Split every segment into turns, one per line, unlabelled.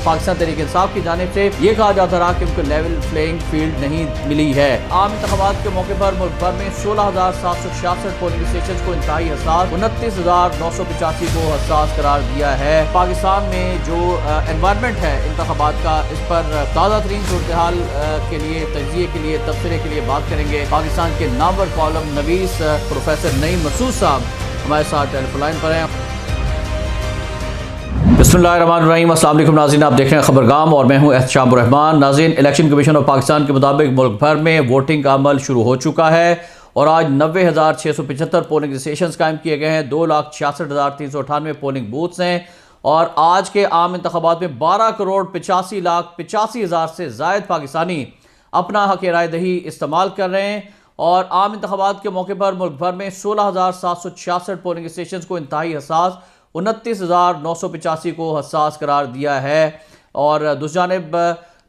पाकिस्तान तहरीक इंसाफ की जानिब से ये कहा जाता रहा कि उनको लेवल प्लेइंग फील्ड नहीं मिली है। आम इंतखाबात के मौके पर मुल्क भर में 16,766 पोलिंग स्टेशन को इंतहाई हसास, 29,985 को हसास करार दिया है। पाकिस्तान में जो एनवायरनमेंट है इंतखाबात का, इस पर ताज़ा तरीन सूरत हाल के लिए, तजिए के लिए, तबसरे के लिए बात करेंगे। पाकिस्तान के नामवर कॉलम नवीस प्रोफेसर नईम मसूद साहब हमारे साथ टेलीफोन लाइन पर हैं। बिस्मिल्लाहिर्रहमानिर्रहीम, अस्सलाम वालेकुम नाज़रीन, आप देख रहे हैं खबरगाम और मैं हूं एहतशामुर रहमान। नाज़रीन, इलेक्शन कमीशन ऑफ पाकिस्तान के मुताबिक मुल्क भर में वोटिंग का अमल शुरू हो चुका है और आज 90,675 पोलिंग स्टेशन कायम किए गए हैं। 2,66,398 पोलिंग बूथ्स हैं और आज के आम इंतखाबात में 12,85,85,000 से ज़ायद पाकिस्तानी अपना हक राय दही इस्तेमाल कर रहे हैं। और आम इंतखाबात के मौके पर मुल्क भर में 16,766 पोलिंग स्टेशन को इंतहाई हसास, 29,985 को हसास करार दिया है। और दूसरी जानिब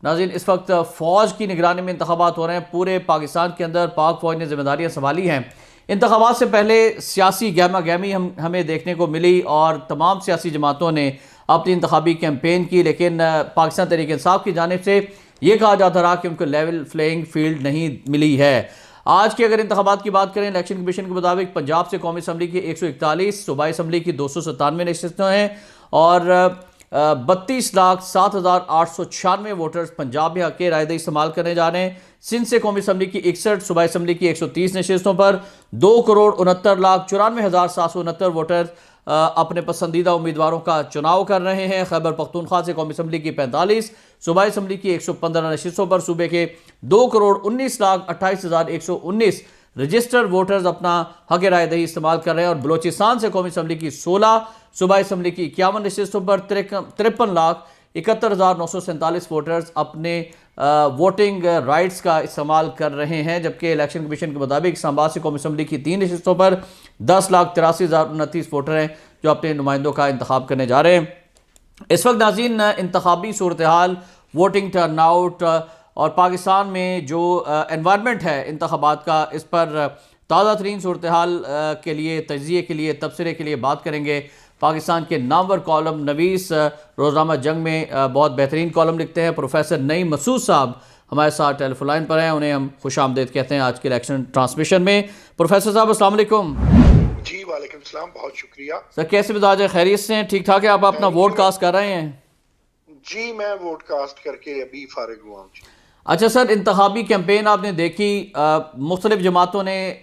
नाज़रीन, इस वक्त फ़ौज की निगरानी में इंतखाबात हो रहे हैं पूरे पाकिस्तान के अंदर। पाक फ़ौज ने जिम्मेदारियाँ संभाली हैं। इंतखाबात से पहले सियासी गहमा गहमी हमें देखने को मिली और तमाम सियासी जमातों ने अपनी इंतखाबी कैंपेन की, लेकिन पाकिस्तान तहरीक इंसाफ की जानिब से ये कहा जाता रहा कि उनको लेवल प्लेइंग फील्ड नहीं मिली है। आज के अगर इंतखाबात की बात करें, इलेक्शन कमीशन के मुताबिक पंजाब से कौमी असम्बली की 141, सूबाई असम्बली की 297 नशिस्तें हैं और 32,07,896 वोटर्स पंजाब में हक राय दही इस्तेमाल करने जा रहे हैं। सिंध से कौमी असम्बली की 61, सूबाई असम्बली की 130 नशिस्तों पर 2,69,94,769 वोटर अपने पसंदीदा उम्मीदवारों का चुनाव कर रहे हैं। खैबर पख्तूनख्वा से कौमी असम्बली की 45, सूबाई असम्बली की 115 नशिस्तों पर सूबे के 2,19,28,119 रजिस्टर्ड वोटर्स अपना हक राय दही इस्तेमाल कर रहे हैं। और बलोचिस्तान से कौमी असम्बली की 16, सूबाई असम्बली की 51 नशिस्तों पर 53,71,947 वोटर्स अपने वोटिंग राइट्स का इस्तेमाल कर रहे हैं। जबकि इलेक्शन कमीशन के मुताबिक इस्लामाबाद से कौमी असम्बली की 3 नशिस्तों पर 10,83,029 वोटर हैं जो अपने नुमाइंदों का इंतखाब करने जा रहे हैं। इस वक्त नाज़रीन, इंतखाबी सूरत हाल, वोटिंग टर्नआउट और पाकिस्तान में जो एनवायरनमेंट है इंतखाबात का, इस पर ताज़ा तरीन सूरत हाल के लिए, तजिए के लिए, तबसरे के लिए बात करेंगे। पाकिस्तान के नामवर कॉलम नवीस रोज़नामा जंग में बहुत बेहतरीन कॉलम लिखते हैं प्रोफेसर नईम मसूद साहब हमारे साथ टेलीफोन लाइन पर हैं। उन्हें हम खुशामदीद कहते हैं आज के इलेक्शन ट्रांसमिशन में। प्रोफेसर साहब, अस्सलाम वालेकुम।
जी वालेकुम सलाम, बहुत शुक्रिया
सर। कैसे मिजाज है? खैरियत से हैं? ठीक ठाक है? आप अपना वोट कास्ट कर रहे हैं?
जी, मैं वोट कास्ट करके अभी फारिग हुआ हूँ।
अच्छा सर, इंतखाबी कैंपेन आपने देखी, मुख्तलिफ जमातों ने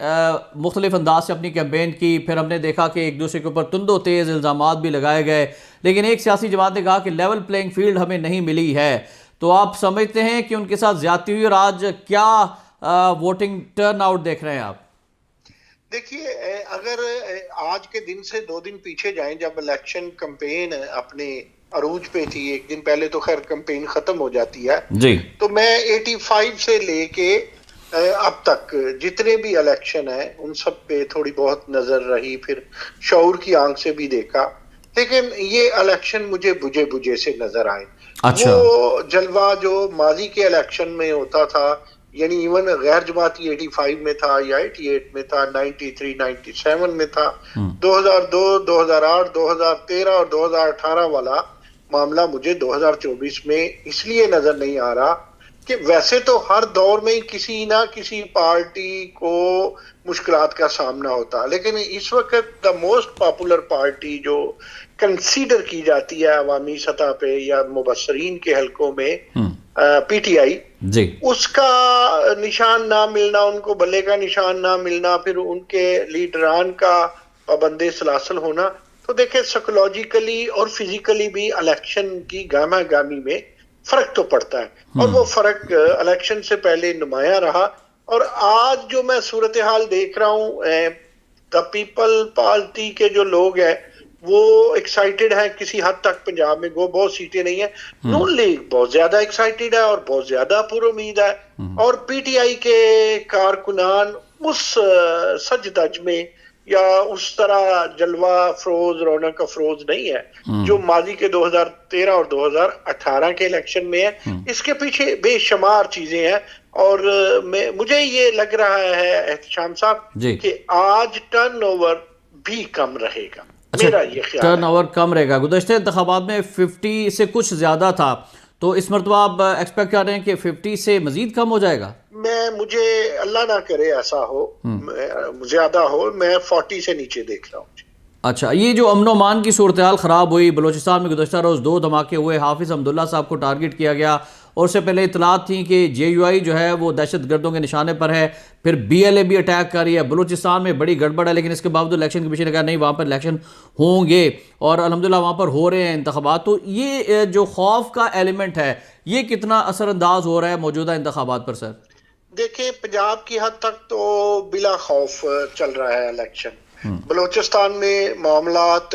मुख्तलिफ अंदाज से अपनी कैंपेन की, फिर हमने देखा कि एक दूसरे के ऊपर तुंदो तेज़ इल्ज़ामात भी लगाए गए, लेकिन एक सियासी जमात ने कहा कि लेवल प्लेइंग फील्ड हमें नहीं मिली है। तो आप समझते हैं कि उनके साथ ज्यादती हुई और आज क्या वोटिंग टर्न आउट देख रहे हैं आप?
देखिए, अगर आज के दिन से 2 दिन पीछे जाएं, जब इलेक्शन कैंपेन अपने अरूज पे थी, एक दिन पहले तो खैर कैंपेन खत्म हो जाती है जी, तो मैं 85 से लेके अब तक जितने भी इलेक्शन है उन सब पे थोड़ी बहुत नजर रही, फिर शऊर की आंख से भी देखा, लेकिन ये इलेक्शन मुझे बुझे बुझे से नजर आए। अच्छा। वो जलवा जो माजी के इलेक्शन में होता था, यानी इवन गैर जमाती 85 में था या 88 में था, 93, 97 में था, 2002, 2008, 2013 और 2018 वाला मामला मुझे 2024 में इसलिए नजर नहीं आ रहा कि वैसे तो हर दौर में किसी ना किसी पार्टी को मुश्किलात का सामना होता, लेकिन इस वक्त द मोस्ट पॉपुलर पार्टी जो कंसीडर की जाती है अवामी सतह पे या मुबस्सरीन के हलकों में, पीटीआई जी, उसका निशान ना मिलना, उनको बल्ले का निशान ना मिलना, फिर उनके लीडरान का पाबंदे सलासल होना, तो देखें साइकोलॉजिकली और फिजिकली भी इलेक्शन की गामा गामी में फर्क तो पड़ता है और वो फर्क इलेक्शन से पहले नुमाया रहा। और आज जो मैं सूरत हाल देख रहा हूँ, द पीपल पार्टी के जो लोग हैं वो एक्साइटेड है किसी हद तक। पंजाब में बहुत सीटें नहीं है, नून लीग बहुत ज्यादा एक्साइटेड है और बहुत ज्यादा पुरुमीद है, और पीटीआई के कारकुनान उस सज धज में या उस तरह जलवा अफरोज, रौनक अफरोज नहीं है जो माजी के 2013 और 2018 के इलेक्शन में है। इसके पीछे बेशुमार चीजें हैं और मुझे ये लग रहा है एहतशाम साहब कि आज टर्नओवर भी कम रहेगा।
अच्छा,
मेरा ये ख्याल
टर्न
है।
ओवर कम रहेगा। गुज़श्ता इंतखाबात में 50 से कुछ ज़्यादा था, तो इस मरतबा आप एक्सपेक्ट कर रहे हैं कि 50 से मज़ीद कम हो जाएगा?
मुझे अल्लाह ना करे ऐसा हो, ज्यादा हो, मैं 40 से नीचे देख रहा हूँ।
अच्छा, ये जो अमन अमान की सूरत हाल ख़राब हुई बलूचिस्तान में, गुज़श्ता रोज़ 2 धमाके हुए, हाफिज़ अब्दुल्ला साहब को टारगेट किया गया और उससे पहले इतलात थी कि JUI जो है वो दहशत गर्दों के निशाने पर है, फिर BLA भी अटैक कर रही है। बलूचिस्तान में बड़ी गड़बड़ है, लेकिन इसके बावजूद इलेक्शन कमीशन ने कहा नहीं, वहाँ पर इलेक्शन होंगे और अल्हम्दुलिल्लाह वहाँ पर हो रहे हैं इंतखाबात। तो ये जो खौफ का एलिमेंट है, ये कितना असरअंदाज हो रहा है मौजूदा इंतखाबात पर सर?
देखिए, पंजाब की हद तक तो बिला खौफ चल रहा है इलेक्शन। बलूचिस्तान में मामलात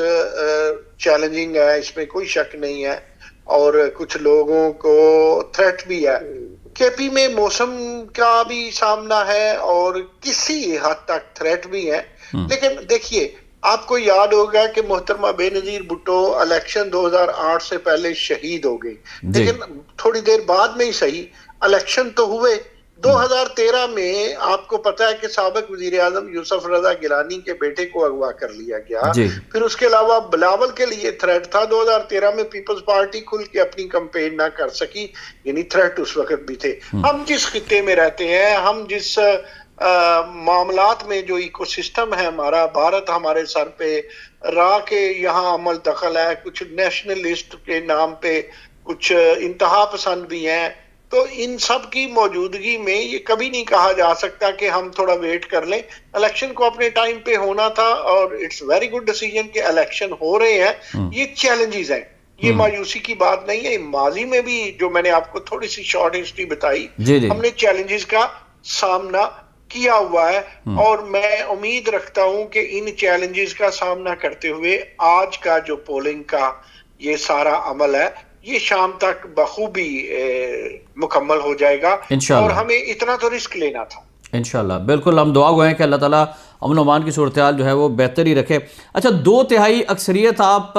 चैलेंजिंग है, इसमें कोई शक नहीं है, और कुछ लोगों को थ्रेट भी है। KP में मौसम का भी सामना है और किसी हद तक थ्रेट भी है। लेकिन देखिए, आपको याद होगा कि मोहतरमा बेनजीर भुट्टो इलेक्शन 2008 से पहले शहीद हो गई, लेकिन थोड़ी देर बाद में ही सही इलेक्शन तो हुए। 2013 में आपको पता है कि साबिक वजीर आजम यूसुफ रजा गिलानी के बेटे को अगवा कर लिया गया। फिर उसके अलावा बिलावल के लिए थ्रेट था। 2013 में पीपल्स पार्टी खुल के अपनी कंपेन ना कर सकी, यानी थ्रेट उस वक्त भी थे। हम जिस खित्ते में रहते हैं, हम जिस मामलात में जो इकोसिस्टम है हमारा, भारत हमारे सर पे रहा के यहाँ अमल दखल है, कुछ नेशनलिस्ट के नाम पे कुछ इंतहा पसंद भी हैं, तो इन सब की मौजूदगी में ये कभी नहीं कहा जा सकता कि हम थोड़ा वेट कर लें। इलेक्शन को अपने टाइम पे होना था और इट्स वेरी गुड डिसीजन कि इलेक्शन हो रहे हैं। ये चैलेंजेस हैं, ये मायूसी की बात नहीं है। माजी में भी जो मैंने आपको थोड़ी सी शॉर्ट हिस्ट्री बताई, हमने चैलेंजेस का सामना किया हुआ है और मैं उम्मीद रखता हूं कि इन चैलेंजेस का सामना करते हुए आज का जो पोलिंग का ये सारा अमल है, ये शाम तक बखूबी मुकम्मल हो जाएगा और हमें इतना तो रिस्क लेना था।
इंशाल्लाह, बिल्कुल हम दुआ गो हैं कि अल्लाह ताला अमन अमान की सूरत हाल जो है वो बेहतर ही रखे। अच्छा, 2/3 अक्सरियत आप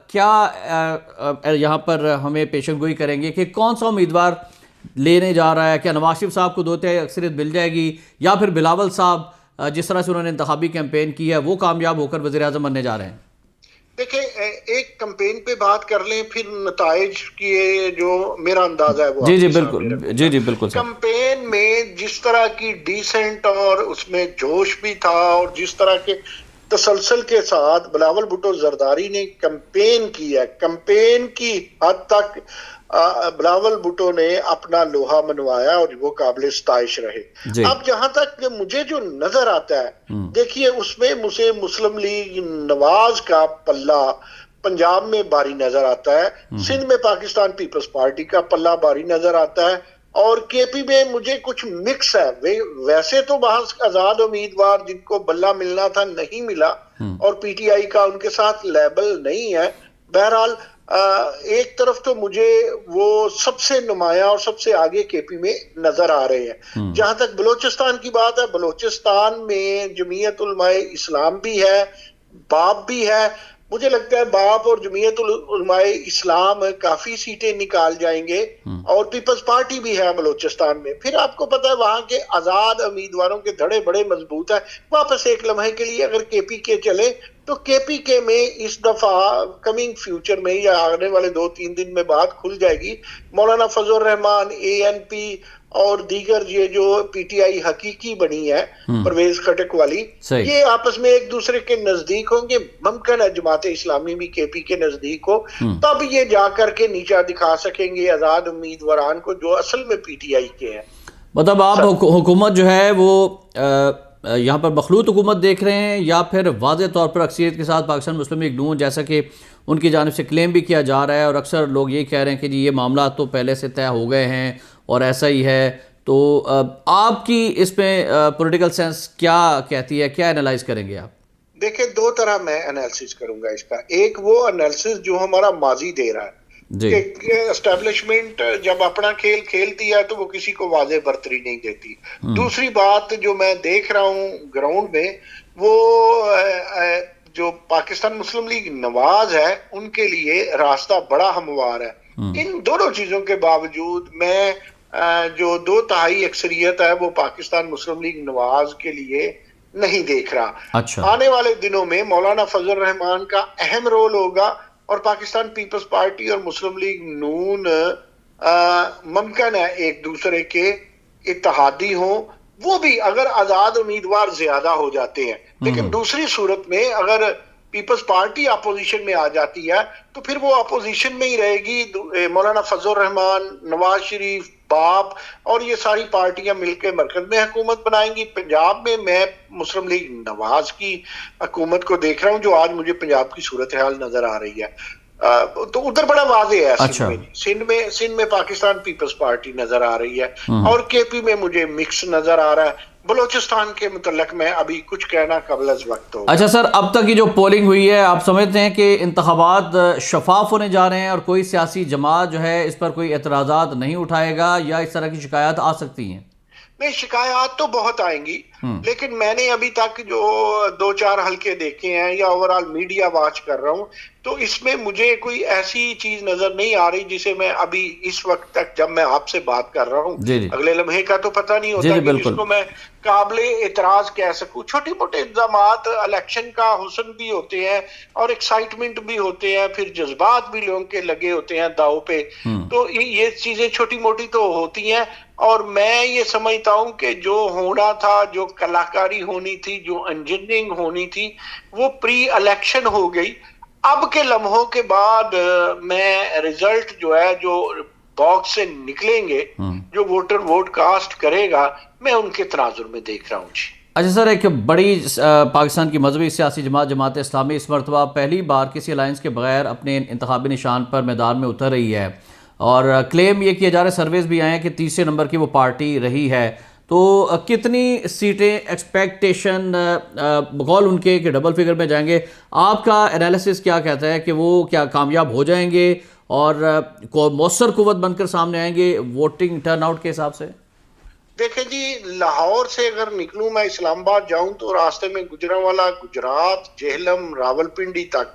क्या यहाँ पर हमें पेशनगोई करेंगे कि कौन सा उम्मीदवार लेने जा रहा है? क्या नवाज शरीफ साहब को 2/3 अक्सरियत मिल जाएगी या फिर बिलावल साहब जिस तरह से उन्होंने इंतखाबी कैंपेन की है वो कामयाब होकर वज़ीर आज़म बनने जा रहे हैं?
देखिए, एक कैंपेन पे बात कर लें, फिर नताइज की जो मेरा अंदाजा है वो
जी बिल्कुल, जी बिल्कुल।
कैंपेन में जिस तरह की डिसेंट और उसमें जोश भी था और जिस तरह के तसलसल के साथ बिलावल भुट्टो जरदारी ने कैंपेन की है, कैंपेन की हद तक बिलावल भुट्टो ने अपना लोहा मनवाया और वो काबिल सताइश रहे। अब जहां तक मुझे जो नजर आता है, देखिए उसमें मुझे मुस्लिम लीग नवाज का पल्ला पंजाब में भारी नजर आता है, सिंध में पाकिस्तान पीपल्स पार्टी का पल्ला भारी नजर आता है और KP में मुझे कुछ मिक्स है। वैसे तो बहुत आजाद उम्मीदवार जिनको बल्ला मिलना था नहीं मिला और PTI का उनके साथ लेबल नहीं है। बहरहाल एक तरफ तो मुझे वो सबसे नुमाया और सबसे आगे KP में नजर आ रहे हैं। जहां तक बलूचिस्तान की बात है, बलूचिस्तान में जमीयत उलमाए इस्लाम भी है, बाप भी है। मुझे लगता है बाप और जमीयत उलमाए इस्लाम काफी सीटें निकाल जाएंगे और पीपल्स पार्टी भी है बलूचिस्तान में। फिर आपको पता है वहां के आजाद उम्मीदवारों के धड़े बड़े मजबूत है। वापस एक लम्हे के लिए अगर KP के चले तो KP के में इस दफा कमिंग फ्यूचर में या आने वाले 2-3 दिन में बात खुल जाएगी। मौलाना फजल रहमान, ANP और दीगर ये जो PTI हकीकी बनी है परवेज खटक वाली, ये आपस में एक दूसरे के नजदीक होंगे। मुमकिन है जमात इस्लामी भी KP के नजदीक हो, तब ये जाकर के नीचा दिखा सकेंगे आजाद उम्मीदवारान को जो असल में PTI के हैं।
मतलब आप हुकूमत जो है वो यहाँ पर मखलूत हुकूमत देख रहे हैं या फिर वाज़े तौर पर अक्सरियत के साथ पाकिस्तान मुस्लिम लीग नून, जैसा कि उनकी जानिब से क्लेम भी किया जा रहा है और अक्सर लोग ये कह रहे हैं कि जी ये मामला तो पहले से तय हो गए हैं और ऐसा ही है, तो आपकी इसमें पॉलिटिकल सेंस क्या कहती है, क्या एनालाइज करेंगे आप?
देखिए, 2 तरह मैं एनालिसिस करूंगा इसका। एक वो एनालिसिस जो हमारा माजी दे रहा है कि एस्टेब्लिशमेंट जब अपना खेल खेलती है तो वो किसी को वाजे बर्तरी नहीं देती। दूसरी बात जो मैं देख रहा हूँ ग्राउंड में, वो जो पाकिस्तान मुस्लिम लीग नवाज है उनके लिए रास्ता बड़ा हमवार है। इन दोनों चीजों के बावजूद मैं जो 2/3 अक्सरियत है वो पाकिस्तान मुस्लिम लीग नवाज के लिए नहीं देख रहा।
अच्छा।
आने वाले दिनों में मौलाना फजल रहमान का अहम रोल होगा और पाकिस्तान पीपल्स पार्टी और मुस्लिम लीग नून मुमकिन है एक दूसरे के इत्तेहादी हों, वो भी अगर आजाद उम्मीदवार ज्यादा हो जाते हैं। लेकिन दूसरी सूरत में अगर पीपल्स पार्टी अपोजिशन में आ जाती है तो फिर वो अपोजिशन में ही रहेगी। मौलाना फजल रहमान, नवाज शरीफ, बाप और ये सारी पार्टियां मिलकर मरकज में हुकूमत बनाएंगी। पंजाब में मैं मुस्लिम लीग नवाज की हुकूमत को देख रहा हूं, जो आज मुझे पंजाब की सूरत हाल नजर आ रही है। तो उधर बड़ा वाजे है।
अच्छा।
सिंध में पाकिस्तान पीपल्स पार्टी नजर आ रही है और केपी में मुझे मिक्स नजर आ रहा है। बलोचिस्तान के मुतल्लक में अभी कुछ कहना कबल वक्त हो।
अच्छा सर, अब तक की जो पोलिंग हुई है, आप समझते हैं कि इंतखाबात शफाफ होने जा रहे हैं और कोई सियासी जमात जो है इस पर कोई एतराज़ात नहीं उठाएगा या इस तरह की शिकायत आ सकती हैं?
नहीं, शिकायत तो बहुत आएंगी, लेकिन मैंने अभी तक जो 2-4 हल्के देखे हैं या ओवरऑल मीडिया वॉच कर रहा हूं, तो इसमें मुझे कोई ऐसी चीज नजर नहीं आ रही जिसे मैं अभी इस वक्त तक जब मैं आपसे बात कर रहा हूं, अगले लम्हे का तो पता नहीं होता कि जिसको मैं काबिले एतराज कह सकूं। छोटे मोटे इंतजामात इलेक्शन का हुस्न भी होते हैं और एक्साइटमेंट भी होते हैं, फिर जज्बात भी लोगों के लगे होते हैं दाव पे, तो ये चीजें छोटी मोटी तो होती हैं। और मैं ये समझता हूं कि जो होना था, जो कलाकारी होनी थी, जो इंजीनियरिंग होनी थी, वो प्री इलेक्शन हो गई। अब के लम्हों के बाद मैं रिजल्ट जो है, जो बॉक्स से निकलेंगे, जो वोटर वोट कास्ट करेगा, मैं उनके तनाजुर में देख रहा हूँ जी।
अच्छा सर, एक बड़ी पाकिस्तान की मजहबी सियासी जमात इस्लामी इस मरतबा पहली बार किसी अलायंस के बगैर अपने इंतखाबी निशान पर मैदान में उतर रही है और क्लेम ये किया जा रहा है, सर्वेस भी आए हैं कि तीसरे नंबर की वो पार्टी रही है। तो कितनी सीटें एक्सपेक्टेशन बकौल उनके कि डबल फिगर में जाएंगे? आपका एनालिसिस क्या कहता है कि वो क्या कामयाब हो जाएंगे और मौसर कुव्वत बनकर सामने आएंगे वोटिंग टर्नआउट के हिसाब से?
देखें जी, लाहौर से अगर निकलूं, मैं इस्लामाबाद जाऊं तो रास्ते में गुजरांवाला, गुजरात, जेहलम, रावलपिंडी तक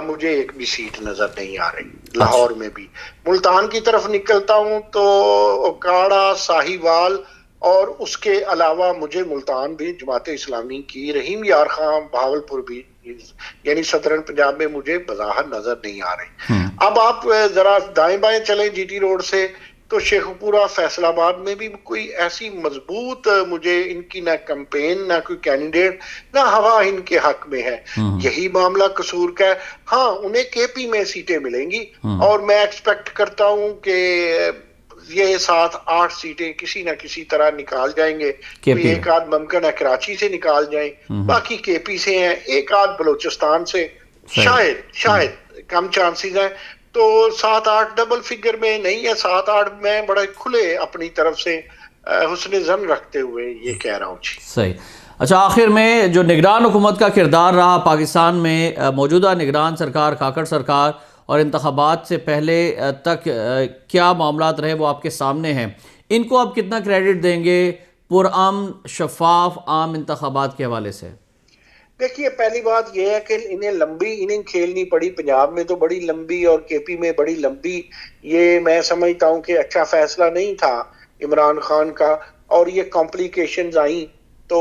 मुझे एक भी सीट नजर नहीं आ रही। लाहौर में भी मुल्तान की तरफ निकलता हूं तो काड़ा, साहिवाल और उसके अलावा मुझे मुल्तान भी जमात इस्लामी की रहीम यार खां, बहावलपुर भी, यानी सदरन पंजाब में मुझे बज़ाहर नजर नहीं आ रही। अब आप जरा दाएं बाएं चलें जीटी रोड से तो शेखपुरा, फैसलाबाद में भी कोई ऐसी मजबूत मुझे इनकी ना कैंपेन, ना कोई कैंडिडेट, ना हवा इनके हक में है। यही मामला कसूर का है। हाँ, उन्हें केपी में सीटें मिलेंगी और मैं एक्सपेक्ट करता हूं कि ये 7-8 सीटें किसी ना किसी तरह निकाल जाएंगे। एक आध मुमकिन है कराची से निकाल जाए, बाकी केपी से हैं, एक आध बलोचिस्तान से, शायद कम चांसेस हैं। तो 7-8 डबल फिगर में नहीं है, 7-8 में बड़े खुले अपनी तरफ से हुस्न ज़न रखते हुए ये कह रहा हूँ।
सही। अच्छा, आखिर में जो निगरान हुकूमत का किरदार रहा पाकिस्तान में, मौजूदा निगरान सरकार, काकड़ सरकार और इंतखाबात से पहले तक क्या मामलात रहे वो आपके सामने हैं, इनको आप कितना क्रेडिट देंगे पुरअमन, शफाफ, आम इंतखाबात के हवाले से?
देखिए, पहली बात यह है कि इन्हें लंबी इनिंग खेलनी पड़ी। पंजाब में तो बड़ी लंबी और केपी में बड़ी लंबी। ये मैं समझता हूं कि अच्छा फैसला नहीं था इमरान खान का, और ये कॉम्प्लिकेशंस आई तो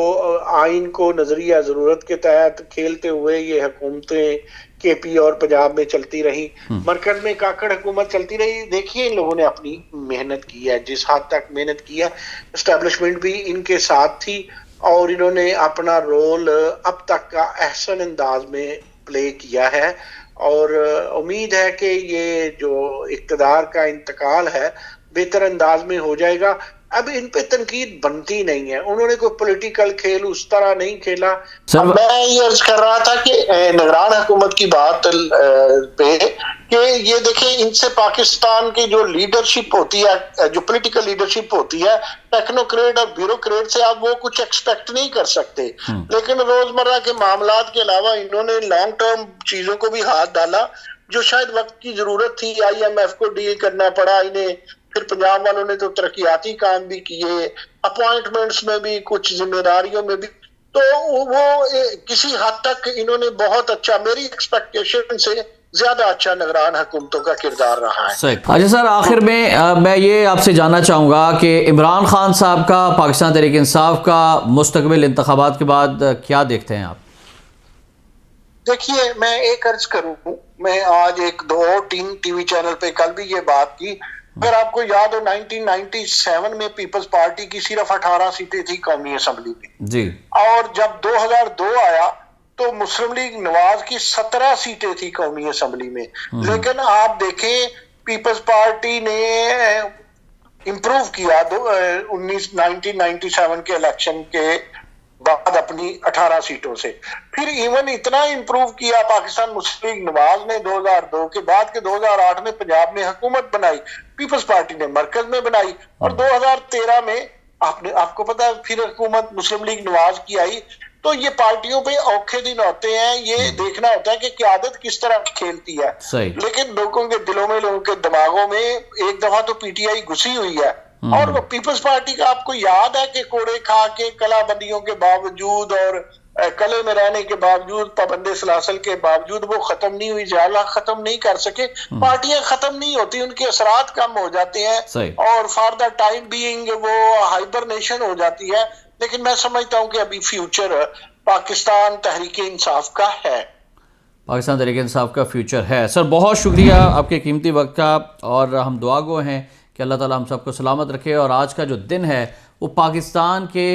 आइन को नजरिया जरूरत के तहत खेलते हुए ये हुकूमतें केपी और पंजाब में चलती रही, मरकज में काकड़ हुकूमत चलती रही। देखिए, इन लोगों ने अपनी मेहनत की है, जिस हद तक मेहनत की है, एस्टेब्लिशमेंट भी इनके साथ थी और इन्होंने अपना रोल अब तक का अहसन अंदाज में प्ले किया है। और उम्मीद है कि ये जो इक़्तिदार का इंतकाल है बेहतर अंदाज में हो जाएगा। अब इन पे तनकीद बनती नहीं है, उन्होंने कोई पॉलिटिकल खेल उस तरह नहीं खेला। मैं ये अर्ज कर रहा था कि निगरान हुकूमत की बात पे कि ये देखें, इनसे पाकिस्तान की जो लीडरशिप होती है, जो पॉलिटिकल लीडरशिप होती है, टेक्नोक्रेट और ब्यूरोक्रेट से आप वो कुछ एक्सपेक्ट नहीं कर सकते। लेकिन रोजमर्रा के मामलात के अलावा इन्होंने लॉन्ग टर्म चीजों को भी हाथ डाला, जो शायद वक्त की जरूरत थी। IMF को डील करना पड़ा इन्हें, फिर पंजाब वालों ने तो तरक्याती काम भी किए, अपॉइंटमेंट्स में भी, कुछ जिम्मेदारियों में भी, तो वो किसी हद तक इन्होंने बहुत अच्छा, मेरी एक्सपेक्टेशन से ज्यादा अच्छा निगरान हुकूमतों का किरदार रहा है।
सही। अच्छा सर, आखिर में मैं ये आपसे जानना चाहूँगा कि इमरान खान साहब का पाकिस्तान तहरीक इंसाफ का मुस्तकबिल इंतखाबात के बाद क्या देखते हैं आप?
देखिए, मैं एक अर्ज करूँ, मैं आज 1, 2 और 3 टीवी चैनल पे कल भी ये बात की। अगर आपको याद हो 1997 में पीपल्स पार्टी की सिर्फ 18 सीटें थी कौमी असम्बली में
जी,
और जब 2002 आया तो मुस्लिम लीग नवाज की 17 सीटें थी कौमी असम्बली में। लेकिन आप देखें पीपल्स पार्टी ने इम्प्रूव किया 1997 के इलेक्शन के बाद अपनी 18 सीटों से, फिर इवन इतना इम्प्रूव किया पाकिस्तान मुस्लिम लीग नवाज ने 2002 के बाद के 2008 में पंजाब में हुकूमत बनाई, पीपल्स पार्टी ने मरकज में बनाई और 2013 में आपको पता है फिर हुकूमत मुस्लिम लीग नवाज की आई। तो ये पार्टियों पे औखे दिन होते हैं, ये देखना होता है कि क़यादत किस तरह खेलती है। लेकिन लोगों के दिलों में, लोगों के दिमागों में एक दफा तो पीटीआई घुसी हुई है और पीपल्स पार्टी का आपको याद है कि कोड़े खा के कलाबंदियों के बावजूद और कले में रहने के बावजूद, पाबंदे सलासल के बावजूद वो खत्म नहीं हुई, जाला खत्म नहीं कर सके। पार्टियां खत्म नहीं होती, उनके असरात कम हो जाते हैं और फॉर द टाइम बीइंग वो हाइबरनेशन हो जाती है। लेकिन मैं समझता हूं कि अभी फ्यूचर पाकिस्तान तहरीक इंसाफ का है।
पाकिस्तान तहरीक इंसाफ का फ्यूचर है। सर बहुत शुक्रिया आपके कीमती वक्त का और हम दुआ गो हैं कि अल्लाह ताला हम सबको सलामत रखे और आज का जो दिन है वो पाकिस्तान के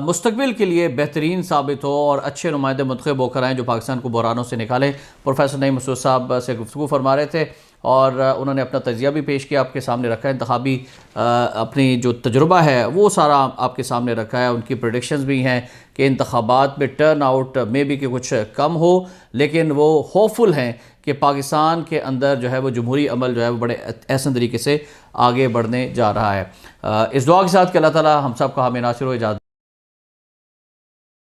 मुस्तकबिल के लिए बेहतरीन साबित हो और अच्छे नुमाइंदे मुंतखब होकर आएँ जो पाकिस्तान को बहरानों से निकालें। प्रोफेसर नईम मसूद साहब से गुफ्तगू फरमा रहे थे और उन्होंने अपना तजिया भी पेश किया, आपके सामने रखा है, इंतखाबी अपनी जो तजुर्बा है वो सारा आपके सामने रखा है। उनकी प्रेडिक्शंस भी हैं कि इंतखाबात में टर्न आउट में भी कि कुछ कम हो, लेकिन वो होपफुल हैं कि पाकिस्तान के अंदर जो है वो जमहूरी अमल जो है वो बड़े ऐसे तरीके से आगे बढ़ने जा रहा है। इस दुआ के साथ कि अल्लाह ताला हम सब का हमें नासिर हो इजाज़त